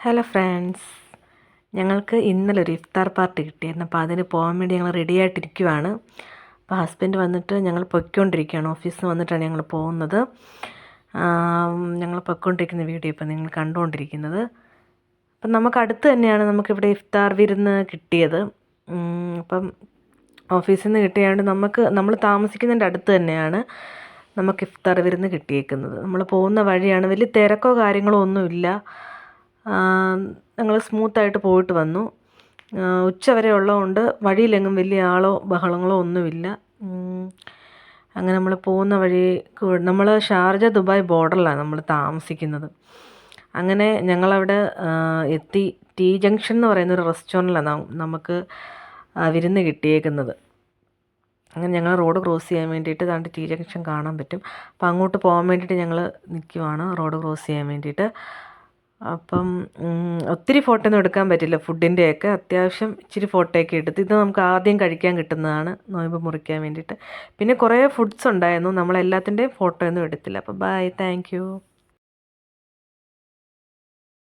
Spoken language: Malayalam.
ഹലോ ഫ്രണ്ട്സ്, ഞങ്ങൾക്ക് ഇന്നലെ ഒരു ഇഫ്താർ പാർട്ടി കിട്ടിയായിരുന്നു. അപ്പോൾ അതിന് പോകാൻ വേണ്ടി ഞങ്ങൾ റെഡി ആയിട്ടിരിക്കുവാണ്. അപ്പോൾ ഹസ്ബൻഡ് വന്നിട്ട് ഞങ്ങൾ പൊയ്ക്കൊണ്ടിരിക്കുകയാണ്. ഓഫീസിൽ നിന്ന് വന്നിട്ടാണ് ഞങ്ങൾ പോകുന്നത്. ഞങ്ങൾ പൊയ്ക്കൊണ്ടിരിക്കുന്ന വീഡിയോ ഇപ്പോൾ നിങ്ങൾ കണ്ടുകൊണ്ടിരിക്കുന്നത്. അപ്പം നമുക്ക് അടുത്ത് തന്നെയാണ് നമുക്കിവിടെ ഇഫ്താർ വിരുന്ന് കിട്ടിയത്. അപ്പം ഓഫീസിൽ നിന്ന് കിട്ടിയാണ്ട് നമ്മൾ താമസിക്കുന്നതിൻ്റെ അടുത്ത് തന്നെയാണ് നമുക്ക് ഇഫ്താർ വിരുന്ന് കിട്ടിയേക്കുന്നത്. നമ്മൾ പോകുന്ന വഴിയാണ്, വലിയ തിരക്കോ കാര്യങ്ങളോ ഒന്നുമില്ല. ഞങ്ങൾ സ്മൂത്തായിട്ട് പോയിട്ട് വന്നു. ഉച്ചവരെ ഉള്ളതുകൊണ്ട് വഴിയിലെങ്ങും വലിയ ആളോ ബഹളങ്ങളോ ഒന്നുമില്ല. അങ്ങനെ നമ്മൾ പോകുന്ന വഴി നമ്മൾ ഷാർജ ദുബായ് ബോർഡറിലാണ് നമ്മൾ താമസിക്കുന്നത്. അങ്ങനെ ഞങ്ങളവിടെ എത്തി. ടി ജംഗ്ഷൻ എന്ന് പറയുന്നൊരു റെസ്റ്റോറൻറ്റിലാണ് നമുക്ക് വിരുന്ന് കിട്ടിയേക്കുന്നത്. അങ്ങനെ ഞങ്ങൾ റോഡ് ക്രോസ് ചെയ്യാൻ വേണ്ടിയിട്ട് ദാണ്ട് ടി ജംഗ്ഷൻ കാണാൻ പറ്റും. അപ്പോൾ അങ്ങോട്ട് പോകാൻ വേണ്ടിയിട്ട് ഞങ്ങൾ നിൽക്കുവാണ്, റോഡ് ക്രോസ് ചെയ്യാൻ വേണ്ടിയിട്ട്. അപ്പം ഒത്തിരി ഫോട്ടോ ഒന്നും എടുക്കാൻ പറ്റില്ല. ഫുഡിൻ്റെയൊക്കെ അത്യാവശ്യം ഇച്ചിരി ഫോട്ടോയൊക്കെ എടുത്ത്. ഇത് നമുക്ക് ആദ്യം കഴിക്കാൻ കിട്ടുന്നതാണ് നോയമ്പ് മുറിക്കാൻ വേണ്ടിയിട്ട്. പിന്നെ കുറേ ഫുഡ്സ് ഉണ്ടായിരുന്നു, നമ്മളെല്ലാത്തിൻ്റെയും ഫോട്ടോ ഒന്നും എടുത്തില്ല. അപ്പോൾ ബൈ, താങ്ക് യു.